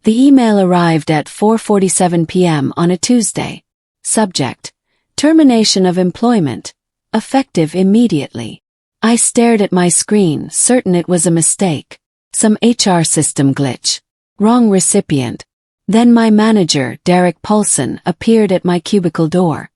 The email arrived at 4:47 p.m. on a Tuesday. Subject: termination of employment. Effective immediately. I stared at my screen, certain it was a mistake. Some HR system glitch. Wrong recipient. Then my manager, Derek Paulson, appeared at my cubicle door.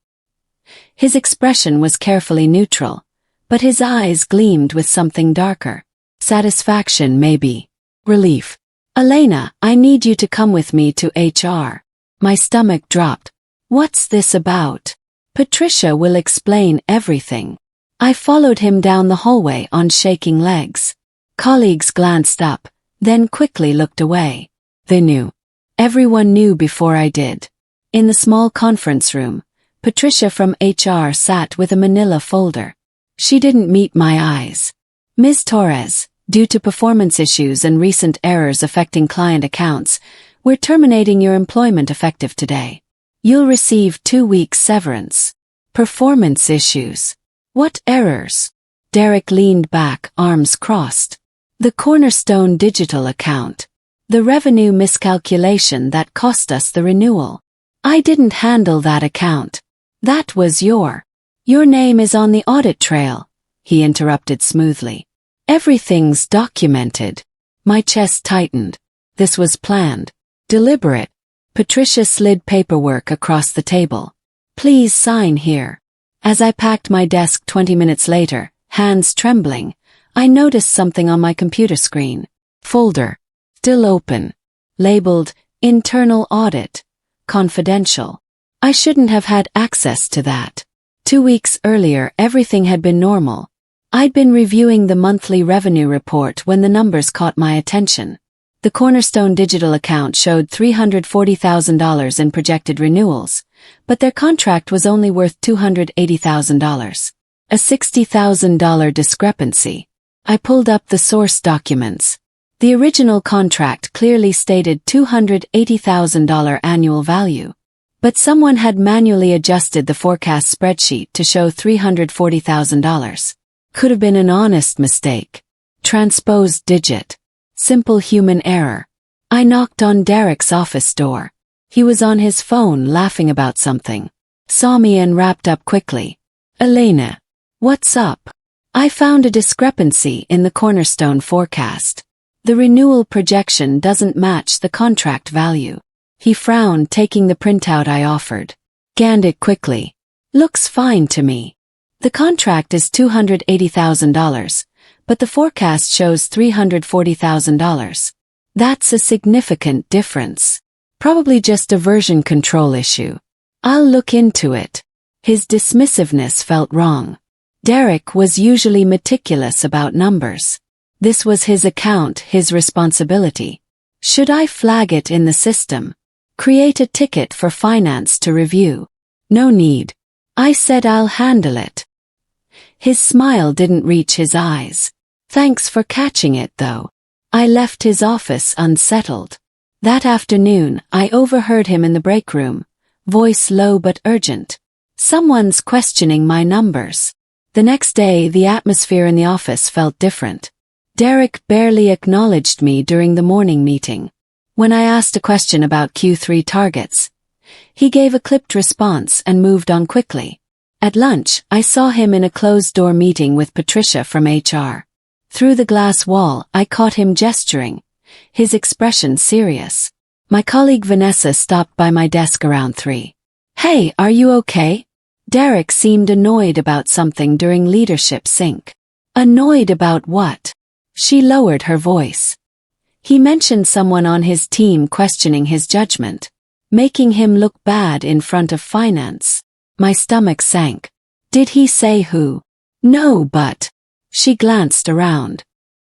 His expression was carefully neutral, but his eyes gleamed with something darker. Satisfaction, maybe. Relief. Elena, I need you to come with me to HR. My stomach dropped. What's this about? Patricia will explain everything. I followed him down the hallway on shaking legs. Colleagues glanced up, then quickly looked away. They knew. Everyone knew before I did. In the small conference room, Patricia from HR sat with a manila folder. She didn't meet my eyes. Ms. Torres, due to performance issues and recent errors affecting client accounts, we're terminating your employment effective today. You'll receive 2 weeks severance. Performance issues. What errors? Derek leaned back, arms crossed. The Cornerstone Digital account. The revenue miscalculation that cost us the renewal. I didn't handle that account. That was your name is on the audit trail, he interrupted smoothly. Everything's documented. My chest tightened. This was planned. Deliberate. Patricia slid paperwork across the table. Please sign here. As I packed my desk 20 minutes later, hands trembling, I noticed something on my computer screen. Folder. Still open. Labeled, Internal Audit. Confidential. I shouldn't have had access to that. 2 weeks earlier, everything had been normal. I'd been reviewing the monthly revenue report when the numbers caught my attention. The Cornerstone Digital account showed $340,000 in projected renewals, but their contract was only worth $280,000. A $60,000 discrepancy. I pulled up the source documents. The original contract clearly stated $280,000 annual value, but someone had manually adjusted the forecast spreadsheet to show $340,000. Could have been an honest mistake. Transposed digit. Simple human error. I knocked on Derek's office door. He was on his phone laughing about something. Saw me and wrapped up quickly. Elena. What's up? I found a discrepancy in the Cornerstone forecast. The renewal projection doesn't match the contract value. He frowned, taking the printout I offered. Scanned it quickly. Looks fine to me. The contract is $280,000, but the forecast shows $340,000. That's a significant difference. Probably just a version control issue. I'll look into it. His dismissiveness felt wrong. Derek was usually meticulous about numbers. This was his account, his responsibility. Should I flag it in the system? Create a ticket for finance to review? No need. I said I'll handle it. His smile didn't reach his eyes. Thanks for catching it, though. I left his office unsettled. That afternoon, I overheard him in the break room, voice low but urgent. Someone's questioning my numbers. The next day, the atmosphere in the office felt different. Derek barely acknowledged me during the morning meeting. When I asked a question about Q3 targets, he gave a clipped response and moved on quickly. At lunch, I saw him in a closed-door meeting with Patricia from HR. Through the glass wall, I caught him gesturing, his expression serious. My colleague Vanessa stopped by my desk around 3. Hey, are you okay? Derek seemed annoyed about something during leadership sync. Annoyed about what? She lowered her voice. He mentioned someone on his team questioning his judgment, making him look bad in front of finance. My stomach sank. Did he say who? No, but... She glanced around.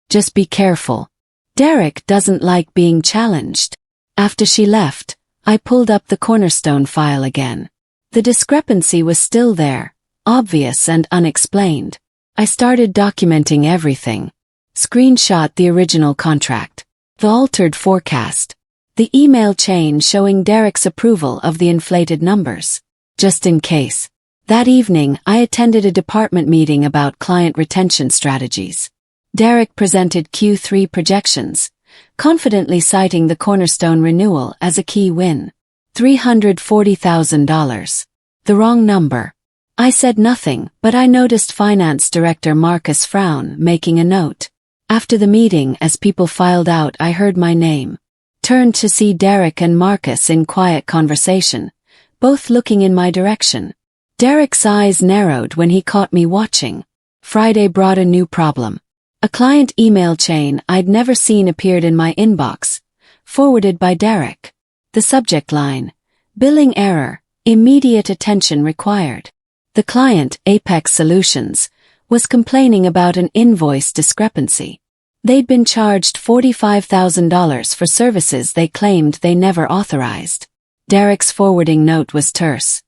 Just be careful. Derek doesn't like being challenged. After she left, I pulled up the Cornerstone file again. The discrepancy was still there, obvious and unexplained. I started documenting everything. Screenshot the original contract, the altered forecast, the email chain showing Derek's approval of the inflated numbers. Just in case. That evening, I attended a department meeting about client retention strategies. Derek presented Q3 projections, confidently citing the Cornerstone renewal as a key win. $340,000. The wrong number. I said nothing, but I noticed Finance Director Marcus frown, making a note. After the meeting, as people filed out, I heard my name. Turned to see Derek and Marcus in quiet conversation, both looking in my direction. Derek's eyes narrowed when he caught me watching. Friday brought a new problem. A client email chain I'd never seen appeared in my inbox, forwarded by Derek. The subject line: billing error, immediate attention required. The client, Apex Solutions, was complaining about an invoice discrepancy. They'd been charged $45,000 for services they claimed they never authorized. Derek's forwarding note was terse.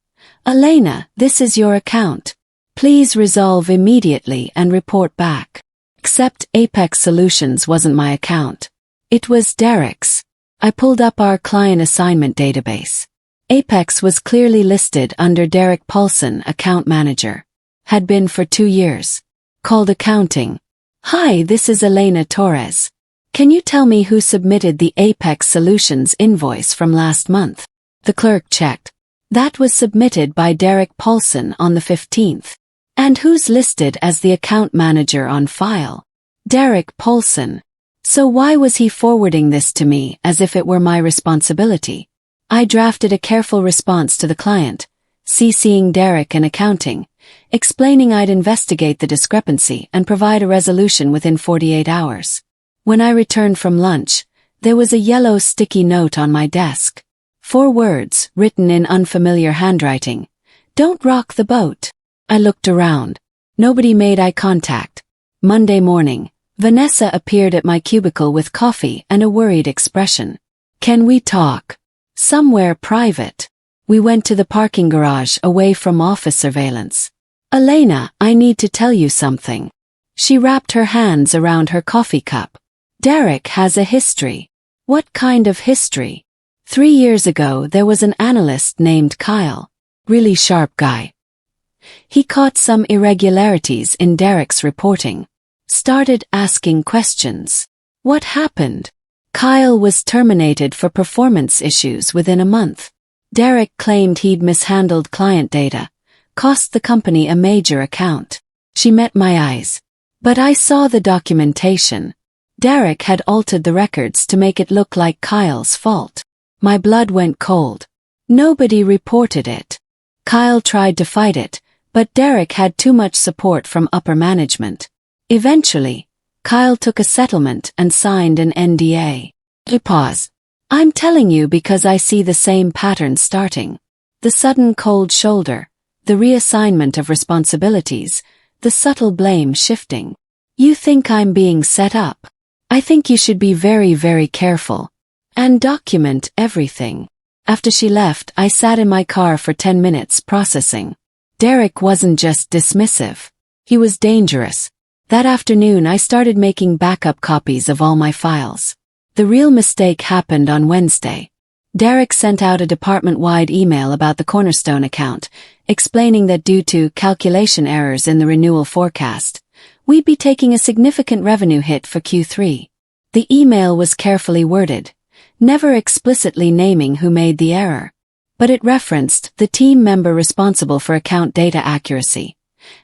Elena, this is your account. Please resolve immediately and report back. Except Apex Solutions wasn't my account. It was Derek's. I pulled up our client assignment database. Apex was clearly listed under Derek Paulson, account manager. Had been for 2 years. Called accounting. Hi, this is Elena Torres. Can you tell me who submitted the Apex Solutions invoice from last month? The clerk checked. That was submitted by Derek Paulson on the 15th. And who's listed as the account manager on file? Derek Paulson. So why was he forwarding this to me as if it were my responsibility? I drafted a careful response to the client, CCing Derek and accounting, explaining I'd investigate the discrepancy and provide a resolution within 48 hours. When I returned from lunch, there was a yellow sticky note on my desk. 4 words, written in unfamiliar handwriting. Don't rock the boat. I looked around. Nobody made eye contact. Monday morning, Vanessa appeared at my cubicle with coffee and a worried expression. Can we talk? Somewhere private. We went to the parking garage away from office surveillance. Elena, I need to tell you something. She wrapped her hands around her coffee cup. Derek has a history. What kind of history? 3 years ago there was an analyst named Kyle. Really sharp guy. He caught some irregularities in Derek's reporting. Started asking questions. What happened? Kyle was terminated for performance issues within a month. Derek claimed he'd mishandled client data, cost the company a major account. She met my eyes. But I saw the documentation. Derek had altered the records to make it look like Kyle's fault. My blood went cold. Nobody reported it. Kyle tried to fight it, but Derek had too much support from upper management. Eventually, Kyle took a settlement and signed an NDA. Pause. I'm telling you because I see the same pattern starting. The sudden cold shoulder, the reassignment of responsibilities, the subtle blame shifting. You think I'm being set up? I think you should be very, very careful. And document everything. After she left, I sat in my car for 10 minutes processing. Derek wasn't just dismissive. He was dangerous. That afternoon I started making backup copies of all my files. The real mistake happened on Wednesday. Derek sent out a department-wide email about the Cornerstone account, explaining that due to calculation errors in the renewal forecast, we'd be taking a significant revenue hit for Q3. The email was carefully worded, never explicitly naming who made the error, but it referenced the team member responsible for account data accuracy,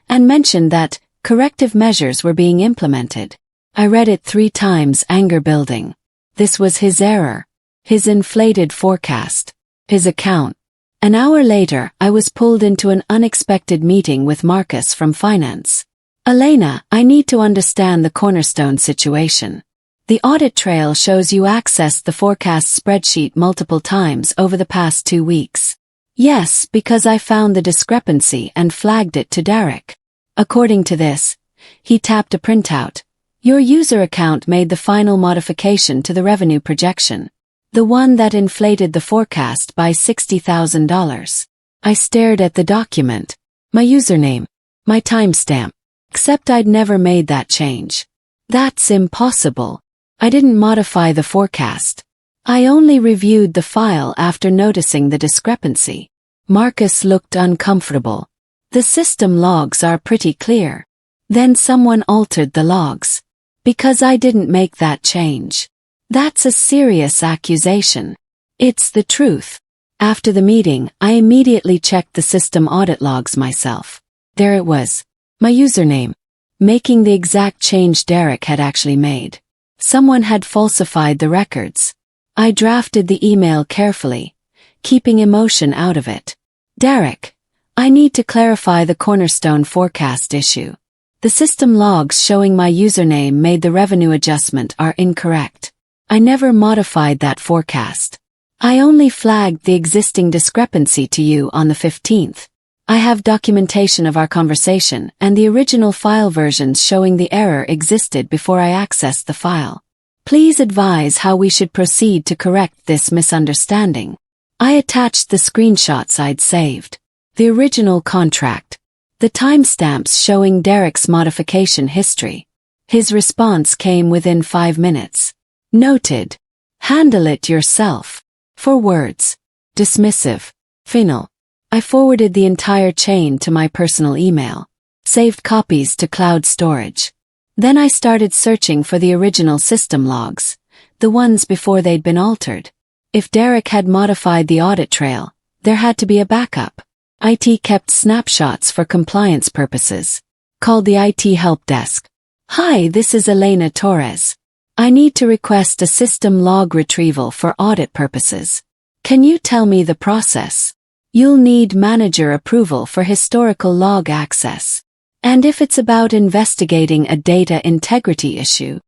and mentioned that corrective measures were being implemented. I read it 3 times, anger building. This was his error. His inflated forecast. His account. An hour later, I was pulled into an unexpected meeting with Marcus from finance. Elena, I need to understand the Cornerstone situation. The audit trail shows you accessed the forecast spreadsheet multiple times over the past 2 weeks. Yes, because I found the discrepancy and flagged it to Derek. According to this, he tapped a printout. Your user account made the final modification to the revenue projection. The one that inflated the forecast by $60,000. I stared at the document. My username. My timestamp. Except I'd never made that change. That's impossible. I didn't modify the forecast. I only reviewed the file after noticing the discrepancy. Marcus looked uncomfortable. The system logs are pretty clear. Then someone altered the logs. Because I didn't make that change. That's a serious accusation. It's the truth. After the meeting, I immediately checked the system audit logs myself. There it was. My username. Making the exact change Derek had actually made. Someone had falsified the records. I drafted the email carefully, keeping emotion out of it. Derek, I need to clarify the Cornerstone forecast issue. The system logs showing my username made the revenue adjustment are incorrect. I never modified that forecast. I only flagged the existing discrepancy to you on the 15th. I have documentation of our conversation and the original file versions showing the error existed before I accessed the file. Please advise how we should proceed to correct this misunderstanding. I attached the screenshots I'd saved. The original contract. The timestamps showing Derek's modification history. His response came within 5 minutes. Noted. Handle it yourself. 4 words. Dismissive. Final. I forwarded the entire chain to my personal email. Saved copies to cloud storage. Then I started searching for the original system logs, the ones before they'd been altered. If Derek had modified the audit trail, there had to be a backup. IT kept snapshots for compliance purposes. Called the IT help desk. Hi, this is Elena Torres. I need to request a system log retrieval for audit purposes. Can you tell me the process? You'll need manager approval for historical log access. And if it's about investigating a data integrity issue,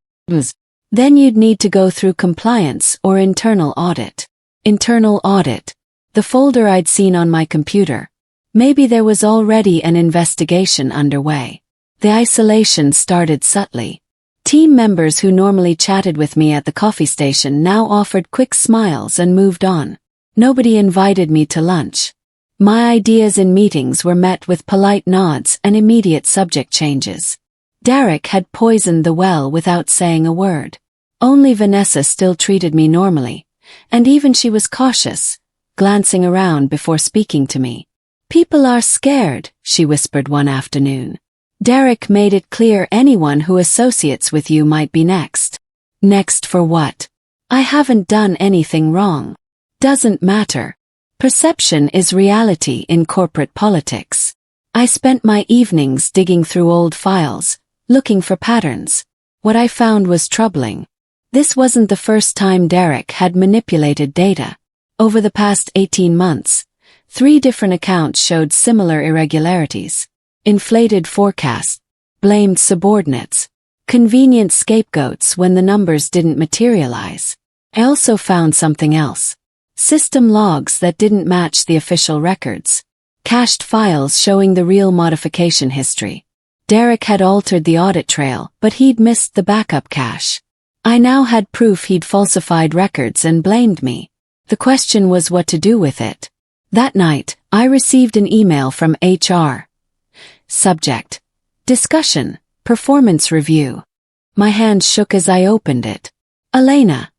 then you'd need to go through compliance or internal audit. Internal audit. The folder I'd seen on my computer. Maybe there was already an investigation underway. The isolation started subtly. Team members who normally chatted with me at the coffee station now offered quick smiles and moved on. Nobody invited me to lunch. My ideas in meetings were met with polite nods and immediate subject changes. Derek had poisoned the well without saying a word. Only Vanessa still treated me normally, and even she was cautious, glancing around before speaking to me. People are scared, she whispered one afternoon. Derek made it clear anyone who associates with you might be next. Next for what? I haven't done anything wrong. Doesn't matter. Perception is reality in corporate politics. I spent my evenings digging through old files, looking for patterns. What I found was troubling. This wasn't the first time Derek had manipulated data. Over the past 18 months, 3 different accounts showed similar irregularities. Inflated forecasts, blamed subordinates, convenient scapegoats when the numbers didn't materialize. I also found something else. System logs that didn't match the official records. Cached files showing the real modification history. Derek had altered the audit trail, but he'd missed the backup cache. I now had proof he'd falsified records and blamed me. The question was what to do with it. That night, I received an email from HR. Subject. Discussion. Performance review. My hand shook as I opened it. Elena.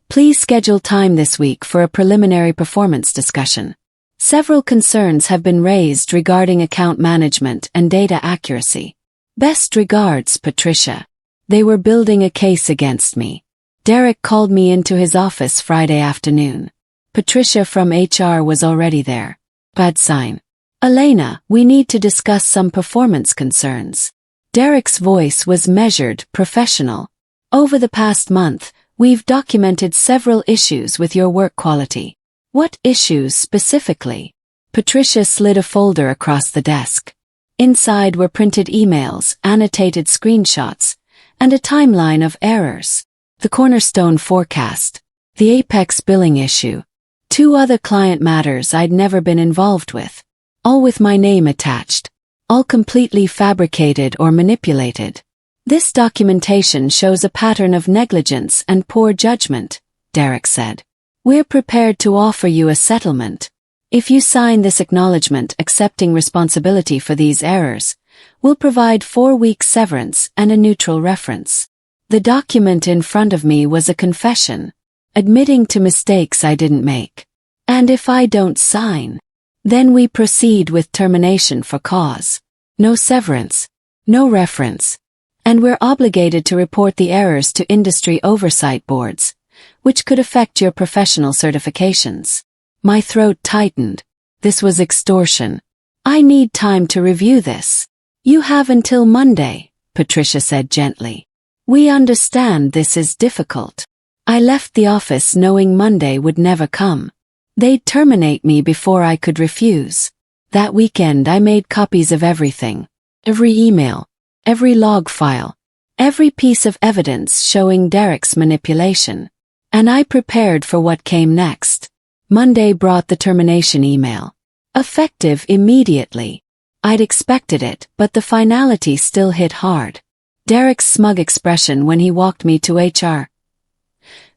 Please schedule time this week for a preliminary performance discussion. Several concerns have been raised regarding account management and data accuracy. Best regards, Patricia. They were building a case against me. Derek called me into his office Friday afternoon. Patricia from HR was already there. Bad sign. Elena, we need to discuss some performance concerns. Derek's voice was measured, professional. Over the past month, we've documented several issues with your work quality. What issues specifically? Patricia slid a folder across the desk. Inside were printed emails, annotated screenshots, and a timeline of errors. The Cornerstone forecast. The Apex billing issue. 2 other client matters I'd never been involved with. All with my name attached. All completely fabricated or manipulated. This documentation shows a pattern of negligence and poor judgment, Derek said. We're prepared to offer you a settlement. If you sign this acknowledgement accepting responsibility for these errors, we'll provide 4 weeks severance and a neutral reference. The document in front of me was a confession, admitting to mistakes I didn't make. And if I don't sign, then we proceed with termination for cause. No severance, no reference. And we're obligated to report the errors to industry oversight boards, which could affect your professional certifications. My throat tightened. This was extortion. I need time to review this. You have until Monday, Patricia said gently. We understand this is difficult. I left the office knowing Monday would never come. They'd terminate me before I could refuse. That weekend I made copies of everything. Every email, every log file, every piece of evidence showing Derek's manipulation. And I prepared for what came next. Monday brought the termination email. Effective immediately. I'd expected it, but the finality still hit hard. Derek's smug expression when he walked me to HR.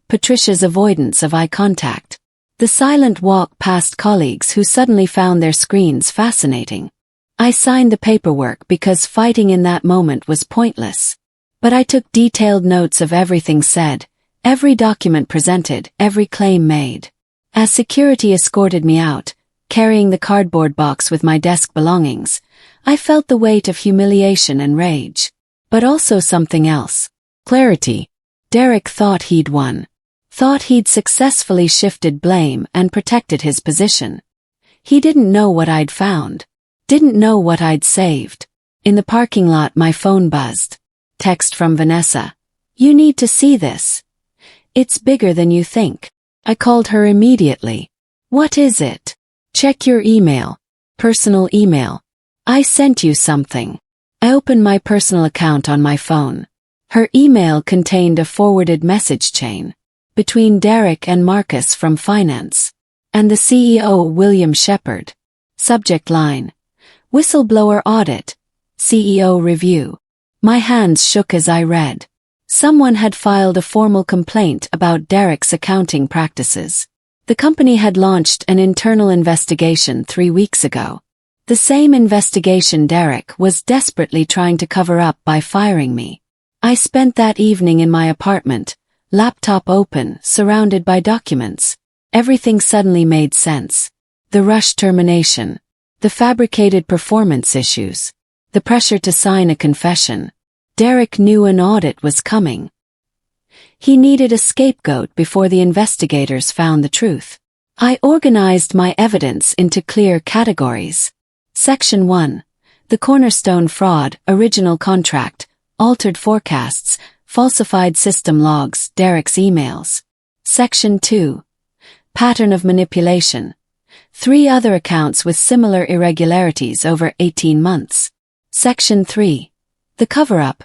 Patricia's avoidance of eye contact. The silent walk past colleagues who suddenly found their screens fascinating. I signed the paperwork because fighting in that moment was pointless. But I took detailed notes of everything said, every document presented, every claim made. As security escorted me out, carrying the cardboard box with my desk belongings, I felt the weight of humiliation and rage. But also something else. Clarity. Derek thought he'd won. Thought he'd successfully shifted blame and protected his position. He didn't know what I'd found. Didn't know what I'd saved. In the parking lot my phone buzzed. Text from Vanessa. You need to see this. It's bigger than you think. I called her immediately. What is it? Check your email. Personal email. I sent you something. I opened my personal account on my phone. Her email contained a forwarded message chain between Derek and Marcus from Finance, and the CEO William Shepard. Subject line. Whistleblower audit. CEO review. My hands shook as I read. Someone had filed a formal complaint about Derek's accounting practices. The company had launched an internal investigation 3 weeks ago. The same investigation Derek was desperately trying to cover up by firing me. I spent that evening in my apartment, laptop open, surrounded by documents. Everything suddenly made sense. The rushed termination. The fabricated performance issues. The pressure to sign a confession. Derek knew an audit was coming. He needed a scapegoat before the investigators found the truth. I organized my evidence into clear categories. Section 1. The cornerstone fraud, original contract, altered forecasts, falsified system logs, Derek's emails. Section 2. Pattern of manipulation. 3 other accounts with similar irregularities over 18 months. Section 3. The cover-up.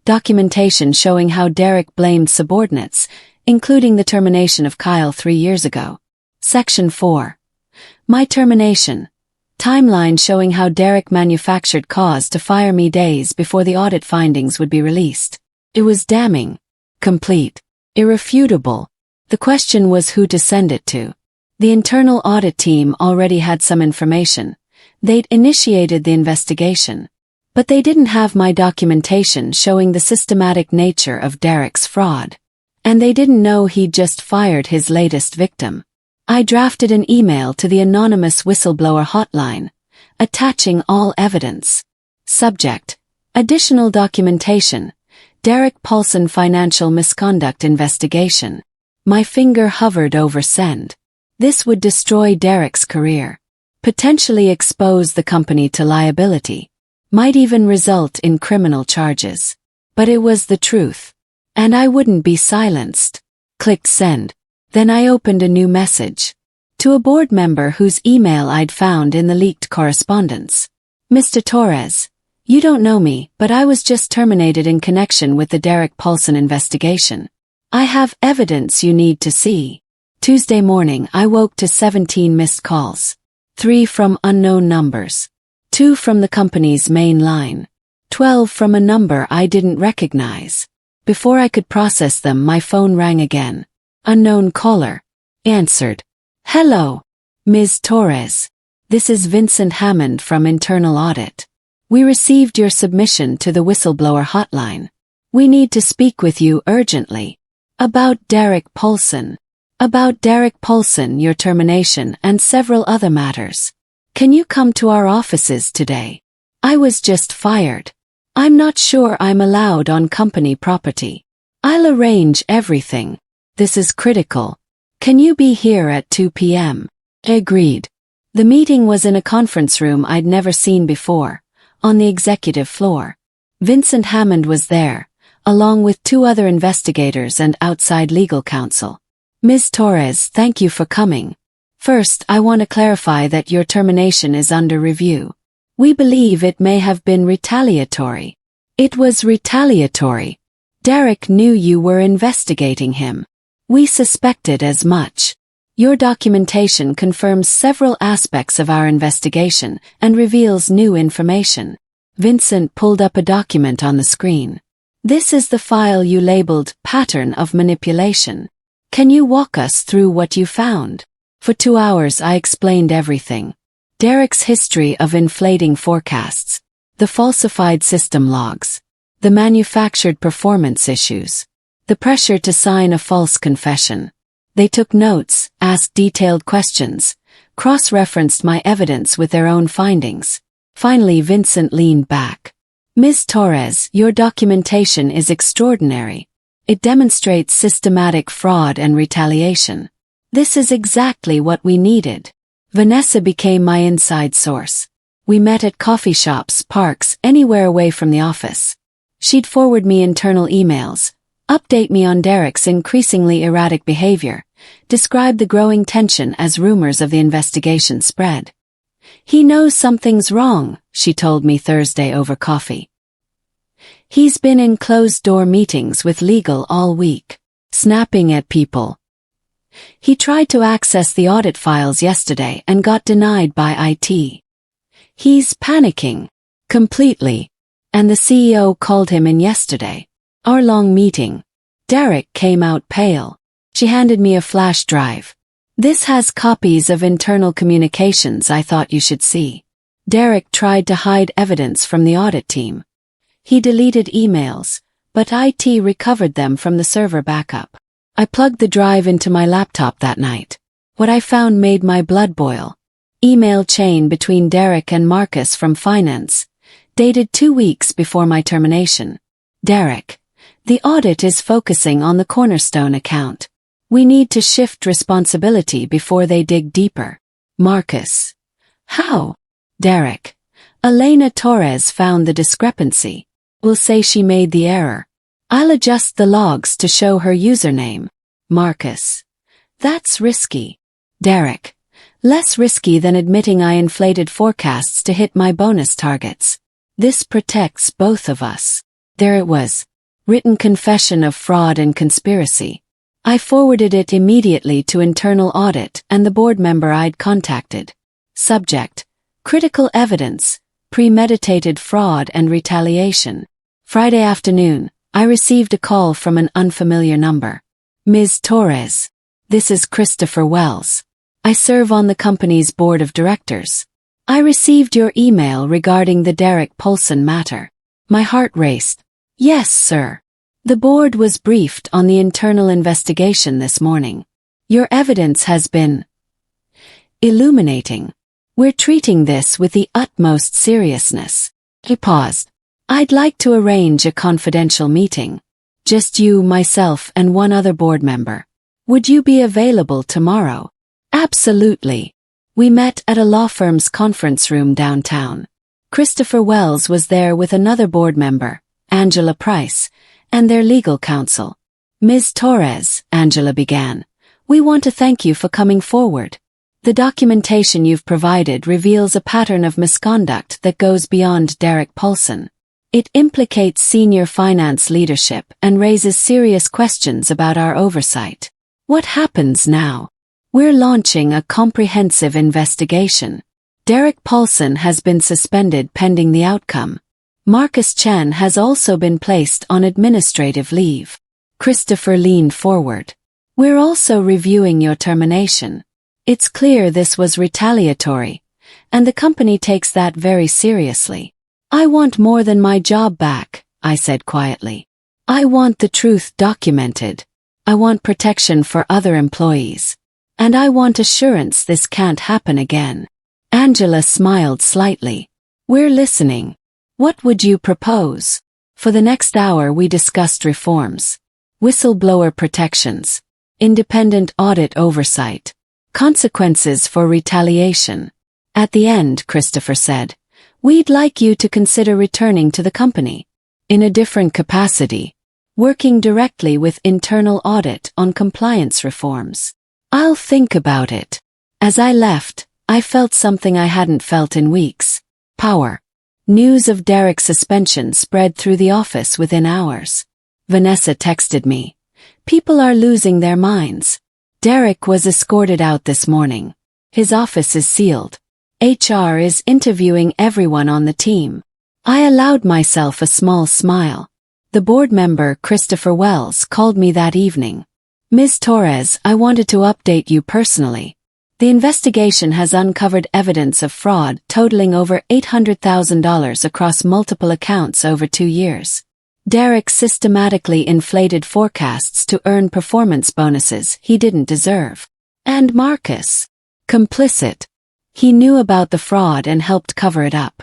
Documentation showing how Derek blamed subordinates, including the termination of Kyle 3 years ago. Section 4. My termination. Timeline showing how Derek manufactured cause to fire me days before the audit findings would be released. It was damning. Complete. Irrefutable. The question was who to send it to. The internal audit team already had some information. They'd initiated the investigation. But they didn't have my documentation showing the systematic nature of Derek's fraud. And they didn't know he'd just fired his latest victim. I drafted an email to the anonymous whistleblower hotline, attaching all evidence. Subject. Additional documentation. Derek Paulson Financial Misconduct Investigation. My finger hovered over send. This would destroy Derek's career. Potentially expose the company to liability. Might even result in criminal charges. But it was the truth. And I wouldn't be silenced. Clicked send. Then I opened a new message. To a board member whose email I'd found in the leaked correspondence. Mr. Torres. You don't know me, but I was just terminated in connection with the Derek Paulson investigation. I have evidence you need to see. Tuesday morning I woke to 17 missed calls. 3 from unknown numbers. 2 from the company's main line. 12 from a number I didn't recognize. Before I could process them my phone rang again. Unknown caller. Answered. Hello. Ms. Torres. This is Vincent Hammond from Internal Audit. We received your submission to the whistleblower hotline. We need to speak with you urgently. About Derek Paulson. About Derek Paulson, your termination, and several other matters. Can you come to our offices today? I was just fired. I'm not sure I'm allowed on company property. I'll arrange everything. This is critical. Can you be here at 2 p.m.? Agreed. The meeting was in a conference room I'd never seen before, on the executive floor. Vincent Hammond was there, along with 2 other investigators and outside legal counsel. Ms. Torres, thank you for coming. First, I want to clarify that your termination is under review. We believe it may have been retaliatory. It was retaliatory. Derek knew you were investigating him. We suspected as much. Your documentation confirms several aspects of our investigation and reveals new information. Vincent pulled up a document on the screen. This is the file you labeled Pattern of Manipulation. Can you walk us through what you found? For 2 hours I explained everything. Derek's history of inflating forecasts, the falsified system logs, the manufactured performance issues, the pressure to sign a false confession. They took notes, asked detailed questions, cross-referenced my evidence with their own findings. Finally, Vincent leaned back. Ms. Torres, your documentation is extraordinary. It demonstrates systematic fraud and retaliation. This is exactly what we needed. Vanessa became my inside source. We met at coffee shops, parks, anywhere away from the office. She'd forward me internal emails, update me on Derek's increasingly erratic behavior, describe the growing tension as rumors of the investigation spread. He knows something's wrong, she told me Thursday over coffee. He's been in closed-door meetings with legal all week, snapping at people. He tried to access the audit files yesterday and got denied by IT. He's panicking. Completely. And the CEO called him in yesterday. Our long meeting. Derek came out pale. She handed me a flash drive. This has copies of internal communications I thought you should see. Derek tried to hide evidence from the audit team. He deleted emails, but IT recovered them from the server backup. I plugged the drive into my laptop that night. What I found made my blood boil. Email chain between Derek and Marcus from finance, dated 2 weeks before my termination. Derek, the audit is focusing on the Cornerstone account. We need to shift responsibility before they dig deeper. Marcus. How? Derek. Elena Torres found the discrepancy. We'll say she made the error. I'll adjust the logs to show her username. Marcus. That's risky. Derek. Less risky than admitting I inflated forecasts to hit my bonus targets. This protects both of us. There it was. Written confession of fraud and conspiracy. I forwarded it immediately to internal audit and the board member I'd contacted. Subject. Critical evidence. Premeditated fraud and retaliation. Friday afternoon, I received a call from an unfamiliar number. Ms. Torres. This is Christopher Wells. I serve on the company's board of directors. I received your email regarding the Derek Paulson matter. My heart raced. Yes, sir. The board was briefed on the internal investigation this morning. Your evidence has been illuminating. We're treating this with the utmost seriousness. He paused. I'd like to arrange a confidential meeting. Just you, myself, and one other board member. Would you be available tomorrow? Absolutely. We met at a law firm's conference room downtown. Christopher Wells was there with another board member, Angela Price, and their legal counsel. Ms. Torres, Angela began, we want to thank you for coming forward. The documentation you've provided reveals a pattern of misconduct that goes beyond Derek Paulson. It implicates senior finance leadership and raises serious questions about our oversight. What happens now? We're launching a comprehensive investigation. Derek Paulson has been suspended pending the outcome. Marcus Chen has also been placed on administrative leave. Christopher leaned forward. We're also reviewing your termination. It's clear this was retaliatory, and the company takes that very seriously. I want more than my job back, I said quietly. I want the truth documented. I want protection for other employees. And I want assurance this can't happen again. Angela smiled slightly. We're listening. What would you propose? For the next hour we discussed reforms. Whistleblower protections. Independent audit oversight. Consequences for retaliation. At the end, Christopher said, "We'd like you to consider returning to the company. In a different capacity. Working directly with internal audit on compliance reforms. I'll think about it." As I left, I felt something I hadn't felt in weeks. Power. News of Derek's suspension spread through the office within hours. Vanessa texted me. "People are losing their minds. Derek was escorted out this morning. His office is sealed. HR is interviewing everyone on the team." I allowed myself a small smile. The board member, Christopher Wells, called me that evening. "Ms. Torres, I wanted to update you personally. The investigation has uncovered evidence of fraud totaling over $800,000 across multiple accounts over 2 years. Derek systematically inflated forecasts to earn performance bonuses he didn't deserve. And Marcus. Complicit. He knew about the fraud and helped cover it up.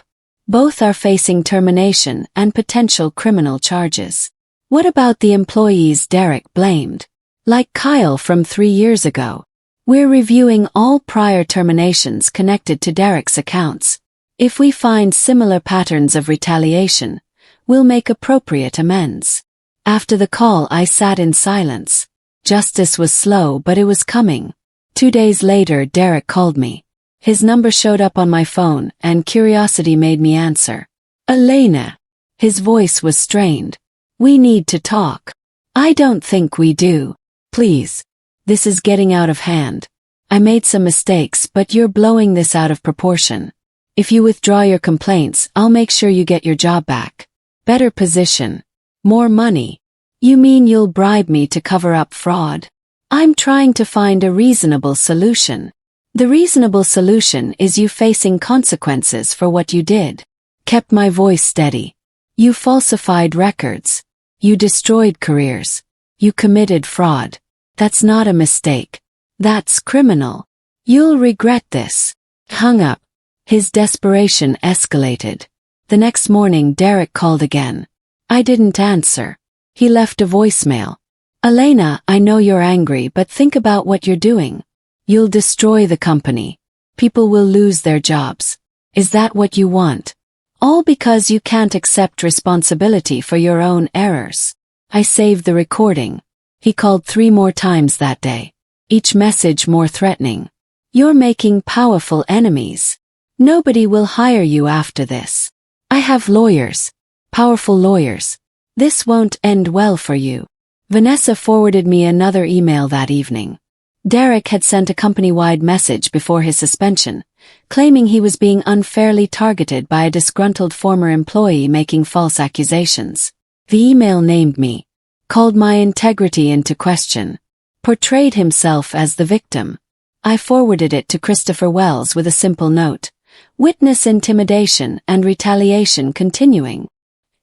Both are facing termination and potential criminal charges. What about the employees Derek blamed? Like Kyle from 3 years ago. We're reviewing all prior terminations connected to Derek's accounts. If we find similar patterns of retaliation, we'll make appropriate amends. After the call, I sat in silence. Justice was slow, but it was coming. 2 days later, Derek called me. His number showed up on my phone, and curiosity made me answer. "Elena." His voice was strained. "We need to talk." "I don't think we do. Please. This is getting out of hand. I made some mistakes, but you're blowing this out of proportion. If you withdraw your complaints, I'll make sure you get your job back. Better position. More money. You mean you'll bribe me to cover up fraud? I'm trying to find a reasonable solution. The reasonable solution is you facing consequences for what you did." Kept my voice steady. "You falsified records. You destroyed careers. You committed fraud. That's not a mistake. That's criminal. You'll regret this." Hung up. His desperation escalated. The next morning, Derek called again. I didn't answer. He left a voicemail. "Elena, I know you're angry, but think about what you're doing. You'll destroy the company. People will lose their jobs. Is that what you want? All because you can't accept responsibility for your own errors." I saved the recording. He called 3 more times that day. Each message more threatening. "You're making powerful enemies. Nobody will hire you after this. I have lawyers. Powerful lawyers. This won't end well for you." Vanessa forwarded me another email that evening. Derek had sent a company-wide message before his suspension, claiming he was being unfairly targeted by a disgruntled former employee making false accusations. The email named me, called my integrity into question, portrayed himself as the victim. I forwarded it to Christopher Wells with a simple note: "Witness intimidation and retaliation continuing."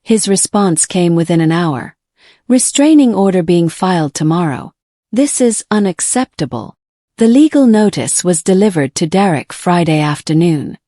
His response came within an hour. "Restraining order being filed tomorrow. This is unacceptable." The legal notice was delivered to Derek Friday afternoon.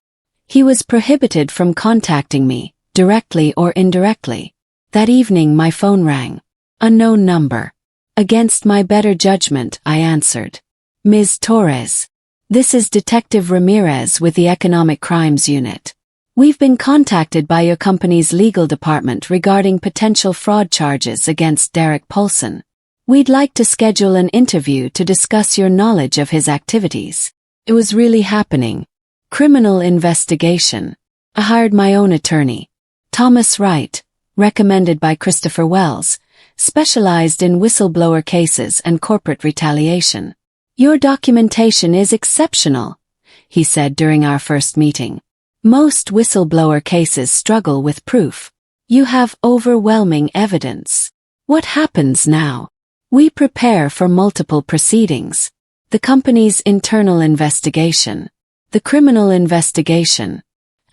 He was prohibited from contacting me, directly or indirectly. That evening my phone rang. Unknown number. Against my better judgment, I answered. "Ms. Torres. This is Detective Ramirez with the Economic Crimes Unit. We've been contacted by your company's legal department regarding potential fraud charges against Derek Paulson. We'd like to schedule an interview to discuss your knowledge of his activities." It was really happening. Criminal investigation. I hired my own attorney. Thomas Wright, recommended by Christopher Wells, specialized in whistleblower cases and corporate retaliation. "Your documentation is exceptional," he said during our first meeting. "Most whistleblower cases struggle with proof. You have overwhelming evidence. What happens now?" "We prepare for multiple proceedings. The company's internal investigation, the criminal investigation,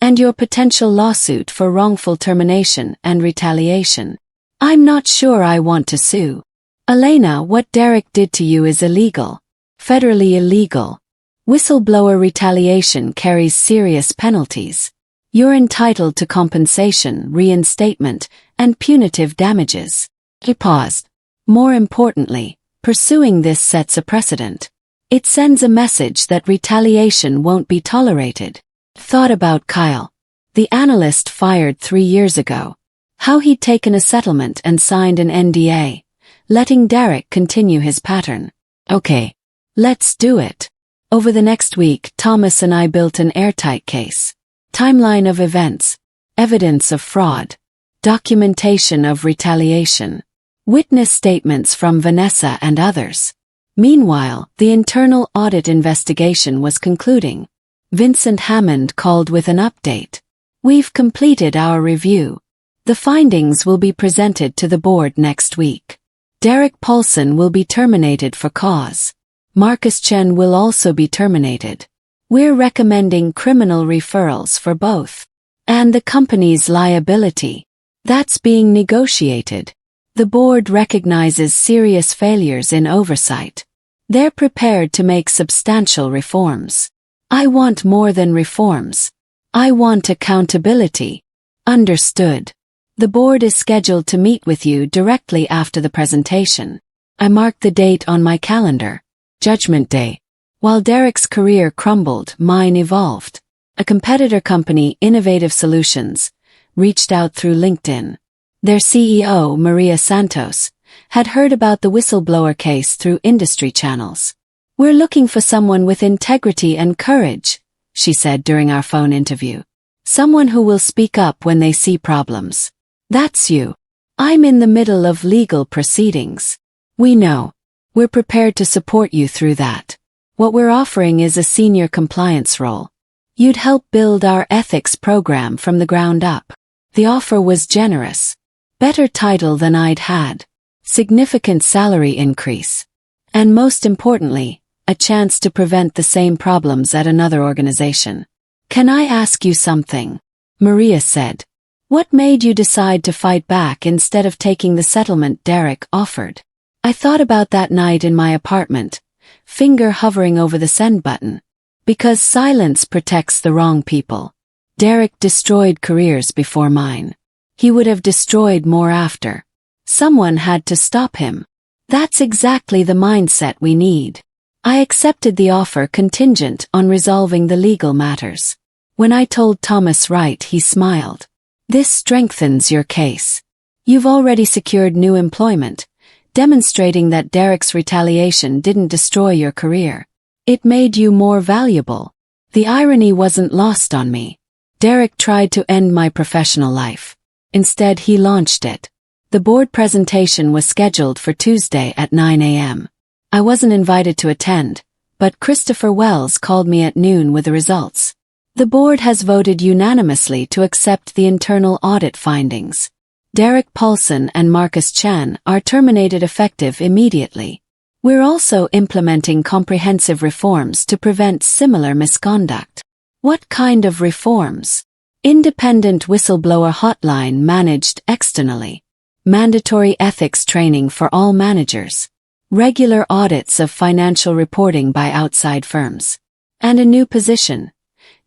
and your potential lawsuit for wrongful termination and retaliation. I'm not sure I want to sue. Elena, what Derek did to you is illegal. Federally illegal. Whistleblower retaliation carries serious penalties. You're entitled to compensation, reinstatement, and punitive damages." He paused. "More importantly, Pursuing this sets a precedent. It sends a message that retaliation won't be tolerated. Thought about Kyle, the analyst fired 3 years ago. How he'd taken a settlement and signed an NDA, letting Derek continue his pattern. Okay, let's do it. Over the next week, Thomas and I built an airtight case. Timeline of events, evidence of fraud, documentation of retaliation, witness statements from Vanessa and others. Meanwhile, the internal audit investigation was concluding. Vincent Hammond called with an update. We've completed our review. The findings will be presented to the board next week. Derek Paulson will be terminated for cause. Marcus Chen will also be terminated. We're recommending criminal referrals for both. And the company's liability. That's being negotiated. The board recognizes serious failures in oversight. They're prepared to make substantial reforms. I want more than reforms. I want accountability. Understood. The board is scheduled to meet with you directly after the presentation. I marked the date on my calendar. Judgment Day. While Derek's career crumbled, mine evolved. A competitor company, Innovative Solutions, reached out through LinkedIn. Their CEO, Maria Santos, had heard about the whistleblower case through industry channels. We're looking for someone with integrity and courage, she said during our phone interview. Someone who will speak up when they see problems. That's you. I'm in the middle of legal proceedings. We know. We're prepared to support you through that. What we're offering is a senior compliance role. You'd help build our ethics program from the ground up. The offer was generous. Better title than I'd had. Significant salary increase. And most importantly, a chance to prevent the same problems at another organization. Can I ask you something? Maria said. What made you decide to fight back instead of taking the settlement Derek offered? I thought about that night in my apartment, finger hovering over the send button. Because silence protects the wrong people. Derek destroyed careers before mine. He would have destroyed more after. Someone had to stop him. That's exactly the mindset we need. I accepted the offer contingent on resolving the legal matters. When I told Thomas Wright, he smiled. This strengthens your case. You've already secured new employment, demonstrating that Derek's retaliation didn't destroy your career. It made you more valuable. The irony wasn't lost on me. Derek tried to end my professional life. Instead, he launched it. The board presentation was scheduled for Tuesday at 9 a.m. I wasn't invited to attend, but Christopher Wells called me at noon with the results. The board has voted unanimously to accept the internal audit findings. Derek Paulson and Marcus Chen are terminated effective immediately. We're also implementing comprehensive reforms to prevent similar misconduct. What kind of reforms? Independent whistleblower hotline managed externally. Mandatory ethics training for all managers. Regular audits of financial reporting by outside firms. And a new position.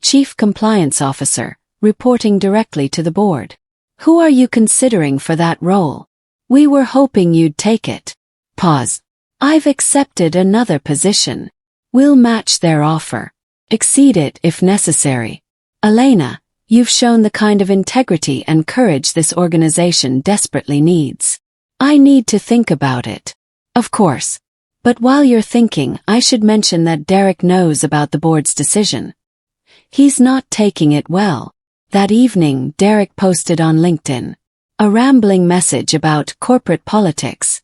Chief Compliance Officer, reporting directly to the board. Who are you considering for that role? We were hoping you'd take it. Pause. I've accepted another position. We'll match their offer. Exceed it if necessary. Elena, you've shown the kind of integrity and courage this organization desperately needs. I need to think about it. Of course. But while you're thinking, I should mention that Derek knows about the board's decision. He's not taking it well. That evening, Derek posted on LinkedIn a rambling message about corporate politics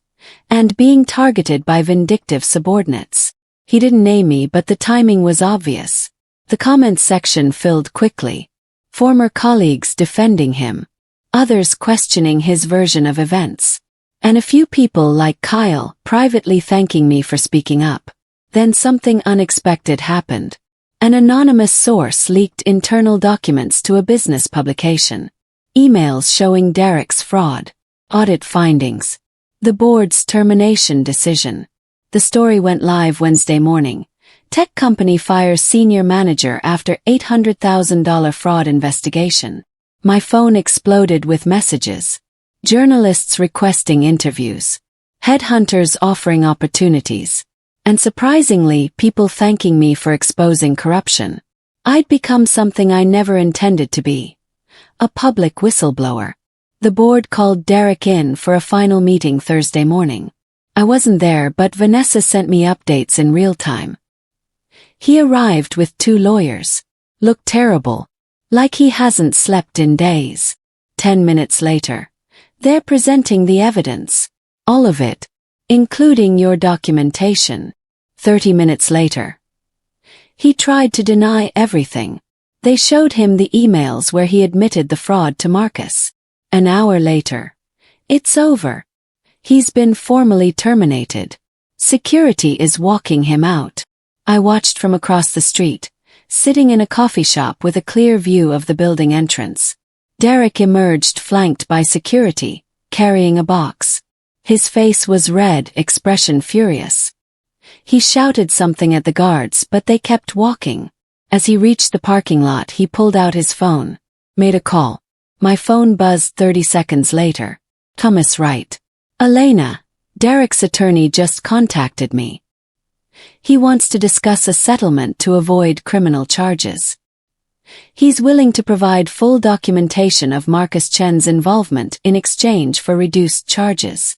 and being targeted by vindictive subordinates. He didn't name me, but the timing was obvious. The comments section filled quickly. Former colleagues defending him, others questioning his version of events, and a few people like Kyle privately thanking me for speaking up. Then something unexpected happened. An anonymous source leaked internal documents to a business publication. Emails showing Derek's fraud, audit findings, the board's termination decision. The story went live Wednesday morning. Tech company fires senior manager after $800,000 fraud investigation. My phone exploded with messages. Journalists requesting interviews. headhunters offering opportunities, and surprisingly, people thanking me for exposing corruption. I'd become something I never intended to be. A public whistleblower. The board called Derek in for a final meeting Thursday morning. I wasn't there, but Vanessa sent me updates in real time. He arrived with 2 lawyers. Looked terrible. Like he hasn't slept in days. 10 minutes later. They're presenting the evidence. All of it. Including your documentation. 30 minutes later. He tried to deny everything. They showed him the emails where he admitted the fraud to Marcus. An hour later. It's over. He's been formally terminated. Security is walking him out. I watched from across the street, sitting in a coffee shop with a clear view of the building entrance. Derek emerged flanked by security, carrying a box. His face was red, expression furious. He shouted something at the guards, but they kept walking. As he reached the parking lot, he pulled out his phone. Made a call. My phone buzzed 30 seconds later. Thomas Wright. Elena, Derek's attorney just contacted me. He wants to discuss a settlement to avoid criminal charges. He's willing to provide full documentation of Marcus Chen's involvement in exchange for reduced charges.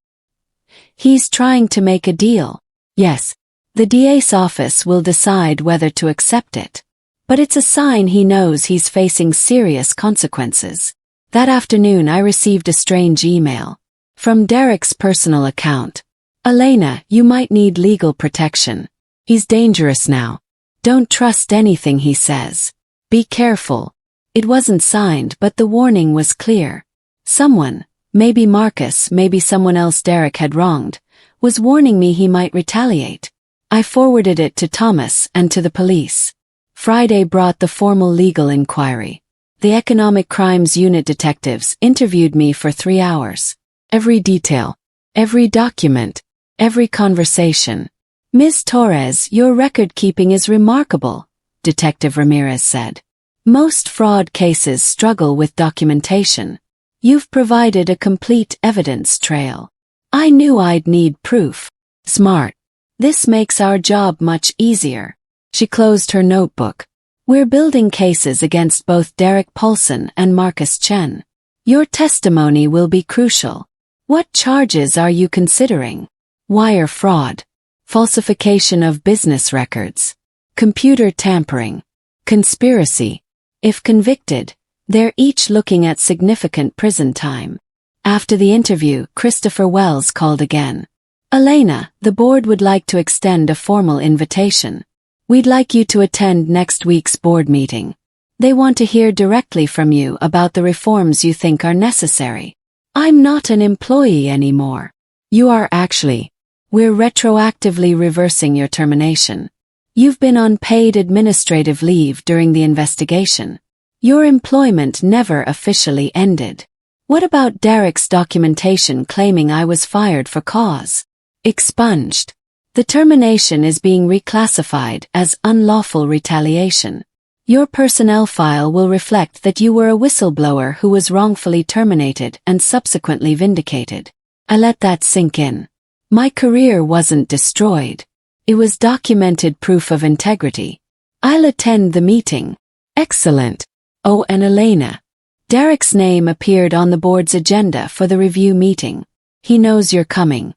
He's trying to make a deal. Yes, the DA's office will decide whether to accept it. But it's a sign he knows he's facing serious consequences. That afternoon I received a strange email. From Derek's personal account. Elena, you might need legal protection. He's dangerous now. Don't trust anything he says. Be careful. It wasn't signed, but the warning was clear. Someone, maybe Marcus, maybe someone else Derek had wronged, was warning me he might retaliate. I forwarded it to Thomas and to the police. Friday brought the formal legal inquiry. The Economic Crimes Unit detectives interviewed me for 3 hours. Every detail, every document, every conversation. Ms. Torres, your record-keeping is remarkable, Detective Ramirez said. Most fraud cases struggle with documentation. You've provided a complete evidence trail. I knew I'd need proof. Smart. This makes our job much easier. She closed her notebook. We're building cases against both Derek Paulson and Marcus Chen. Your testimony will be crucial. What charges are you considering? Wire fraud, falsification of business records, computer tampering, conspiracy. If convicted, they're each looking at significant prison time. After the interview, Christopher Wells called again. Elena, the board would like to extend a formal invitation. We'd like you to attend next week's board meeting. They want to hear directly from you about the reforms you think are necessary. I'm not an employee anymore. You are actually. We're retroactively reversing your termination. You've been on paid administrative leave during the investigation. Your employment never officially ended. What about Derek's documentation claiming I was fired for cause? Expunged. The termination is being reclassified as unlawful retaliation. Your personnel file will reflect that you were a whistleblower who was wrongfully terminated and subsequently vindicated. I let that sink in. My career wasn't destroyed. It was documented proof of integrity. I'll attend the meeting. Excellent. Oh, and Elena. Derek's name appeared on the board's agenda for the review meeting. He knows you're coming.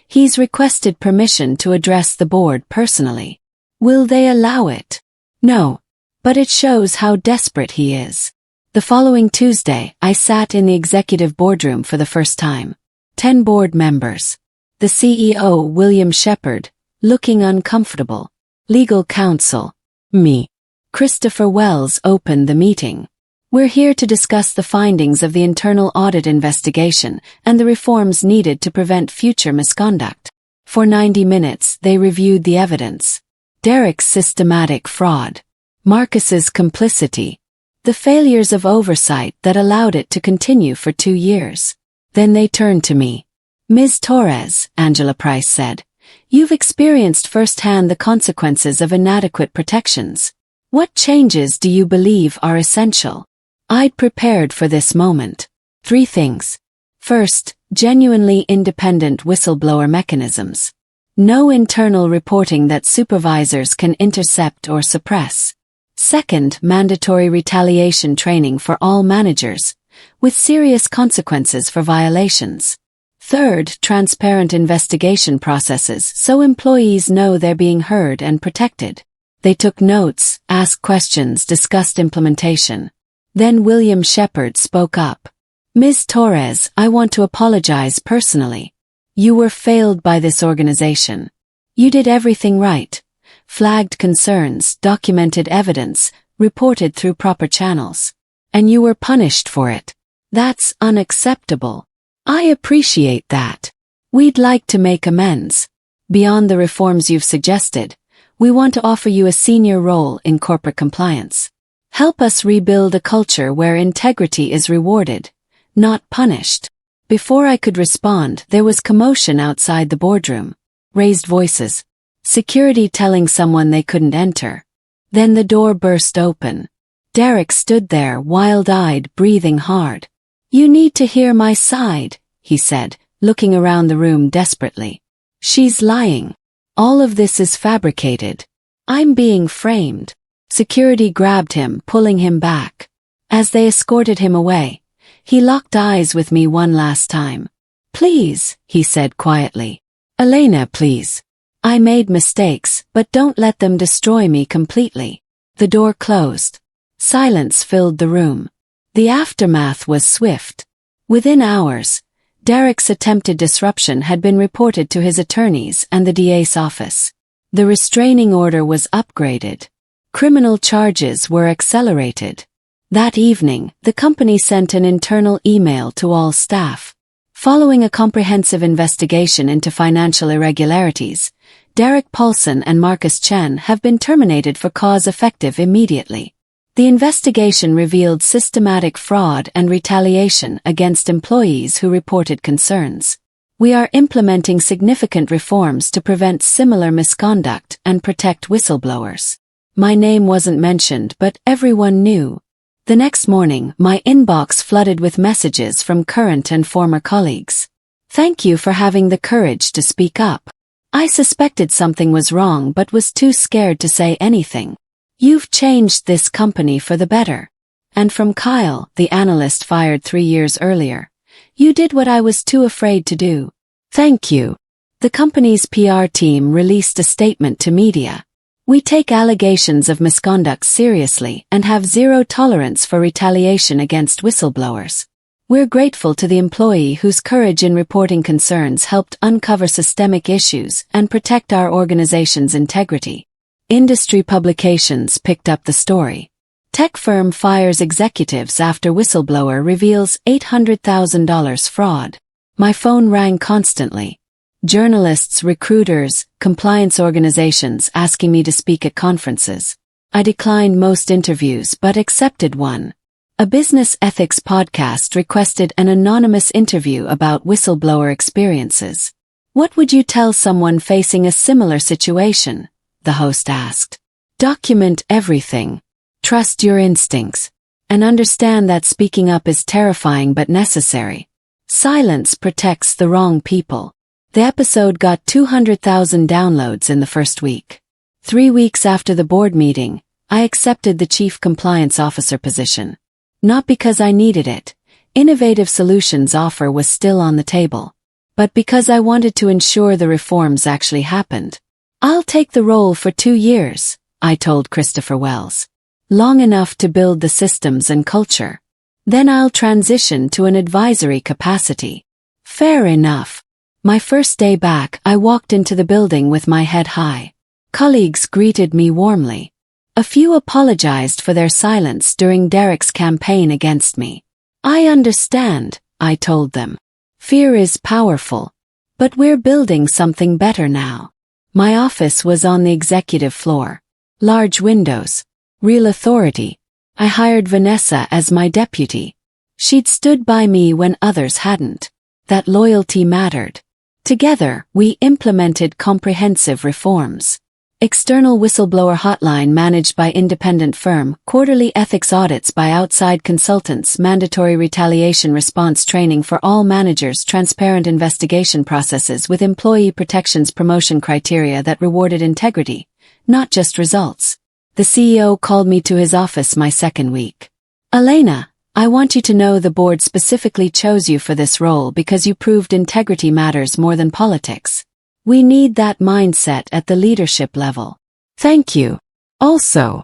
He's requested permission to address the board personally. Will they allow it? No. But it shows how desperate he is. The following Tuesday, I sat in the executive boardroom for the first time. 10 board members. The CEO, William Shepard, looking uncomfortable. Legal counsel. Me. Christopher Wells opened the meeting. We're here to discuss the findings of the internal audit investigation and the reforms needed to prevent future misconduct. For 90 minutes, they reviewed the evidence. Derek's systematic fraud. Marcus's complicity. The failures of oversight that allowed it to continue for 2 years. Then they turned to me. Ms. Torres, Angela Price said, you've experienced firsthand the consequences of inadequate protections. What changes do you believe are essential? I'd prepared for this moment. 3 things. First, Genuinely independent whistleblower mechanisms. No internal reporting that supervisors can intercept or suppress. Second, mandatory retaliation training for all managers, with serious consequences for violations. Third, transparent investigation processes so employees know they're being heard and protected. They took notes, asked questions, discussed implementation. Then William Shepard spoke up. Ms. Torres, I want to apologize personally. You were failed by this organization. You did everything right. Flagged concerns, documented evidence, reported through proper channels. And you were punished for it. That's unacceptable. I appreciate that. We'd like to make amends. Beyond the reforms you've suggested, we want to offer you a senior role in corporate compliance. Help us rebuild a culture where integrity is rewarded, not punished. Before I could respond, there was commotion outside the boardroom. Raised voices. Security telling someone they couldn't enter. Then the door burst open. Derek stood there, wild-eyed, breathing hard. You need to hear my side, he said, looking around the room desperately. She's lying. All of this is fabricated. I'm being framed. Security grabbed him, pulling him back. As they escorted him away, he locked eyes with me one last time. Please, he said quietly. Elena, please. I made mistakes, but don't let them destroy me completely. The door closed. Silence filled the room. The aftermath was swift. Within hours, Derek's attempted disruption had been reported to his attorneys and the DA's office. The restraining order was upgraded. Criminal charges were accelerated. That evening, the company sent an internal email to all staff. Following a comprehensive investigation into financial irregularities, Derek Paulson and Marcus Chen have been terminated for cause effective immediately. The investigation revealed systematic fraud and retaliation against employees who reported concerns. We are implementing significant reforms to prevent similar misconduct and protect whistleblowers. My name wasn't mentioned, but everyone knew. The next morning, my inbox flooded with messages from current and former colleagues. Thank you for having the courage to speak up. I suspected something was wrong but was too scared to say anything. You've changed this company for the better. And from Kyle, the analyst fired 3 years earlier. You did what I was too afraid to do. Thank you. The company's PR team released a statement to media. We take allegations of misconduct seriously and have zero tolerance for retaliation against whistleblowers. We're grateful to the employee whose courage in reporting concerns helped uncover systemic issues and protect our organization's integrity. Industry publications picked up the story. Tech firm fires executives after whistleblower reveals $800,000 fraud. My phone rang constantly. Journalists, recruiters, compliance organizations asking me to speak at conferences. I declined most interviews but accepted one. A business ethics podcast requested an anonymous interview about whistleblower experiences. What would you tell someone facing a similar situation? The host asked. Document everything. Trust your instincts. And understand that speaking up is terrifying but necessary. Silence protects the wrong people. The episode got 200,000 downloads in the first week. 3 weeks after the board meeting, I accepted the Chief Compliance Officer position. Not because I needed it. Innovative Solutions offer was still on the table. But because I wanted to ensure the reforms actually happened. I'll take the role for 2 years, I told Christopher Wells. Long enough to build the systems and culture. Then I'll transition to an advisory capacity. Fair enough. My first day back, I walked into the building with my head high. Colleagues greeted me warmly. A few apologized for their silence during Derek's campaign against me. I understand, I told them. Fear is powerful. But we're building something better now. My office was on the executive floor. Large windows. Real authority. I hired Vanessa as my deputy. She'd stood by me when others hadn't. That loyalty mattered. Together, we implemented comprehensive reforms. external whistleblower hotline managed by independent firm, quarterly ethics audits by outside consultants, mandatory retaliation response training for all managers, transparent investigation processes with employee protections, promotion criteria that rewarded integrity, not just results. The CEO called me to his office my second week. Elena, I want you to know the board specifically chose you for this role because you proved integrity matters more than politics. We need that mindset at the leadership level. Thank you. Also,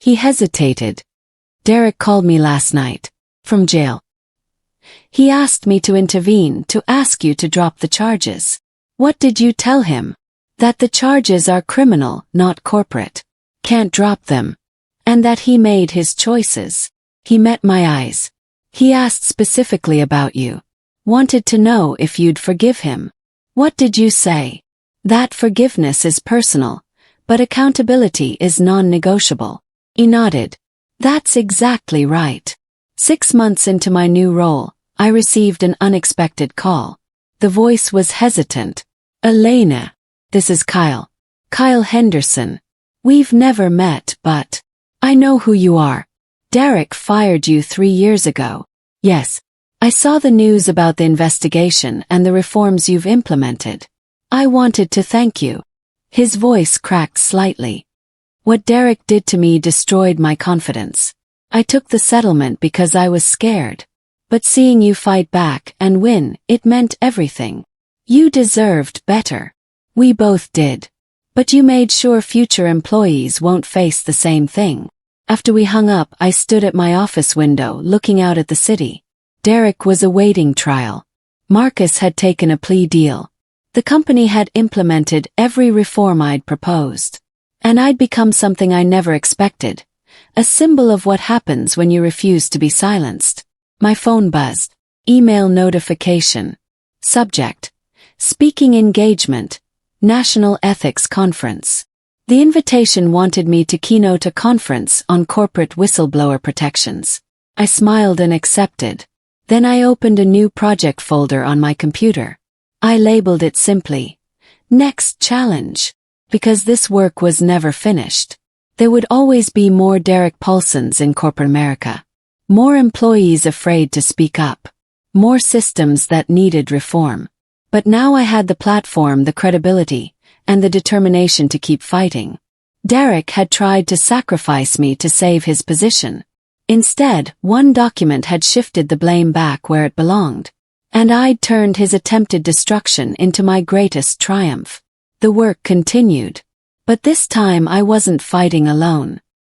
he hesitated. Derek called me last night. From jail. He asked me to intervene, to ask you to drop the charges. What did you tell him? That the charges are criminal, not corporate. Can't drop them. And that he made his choices. He met my eyes. He asked specifically about you. Wanted to know if you'd forgive him. What did you say? That forgiveness is personal, but accountability is non-negotiable. He nodded. That's exactly right. 6 months into my new role, I received an unexpected call. The voice was hesitant. Elena, this is Kyle. Kyle Henderson. We've never met, but I know who you are. Derek fired you 3 years ago. Yes. I saw the news about the investigation and the reforms you've implemented. I wanted to thank you. His voice cracked slightly. What Derek did to me destroyed my confidence. I took the settlement because I was scared. But seeing you fight back and win, it meant everything. You deserved better. We both did. But you made sure future employees won't face the same thing. After we hung up, I stood at my office window looking out at the city. Derek was awaiting trial. Marcus had taken a plea deal. The company had implemented every reform I'd proposed. And I'd become something I never expected. A symbol of what happens when you refuse to be silenced. My phone buzzed. Email notification. Subject: Speaking engagement. National Ethics Conference. The invitation wanted me to keynote a conference on corporate whistleblower protections. I smiled and accepted. Then I opened a new project folder on my computer. I labeled it simply, Next Challenge, because this work was never finished. There would always be more Derek Paulsons in corporate America. More employees afraid to speak up. More systems that needed reform. But now I had the platform, the credibility, and the determination to keep fighting. Derek had tried to sacrifice me to save his position. Instead, one document had shifted the blame back where it belonged. And I'd turned his attempted destruction into my greatest triumph. The work continued. But this time I wasn't fighting alone.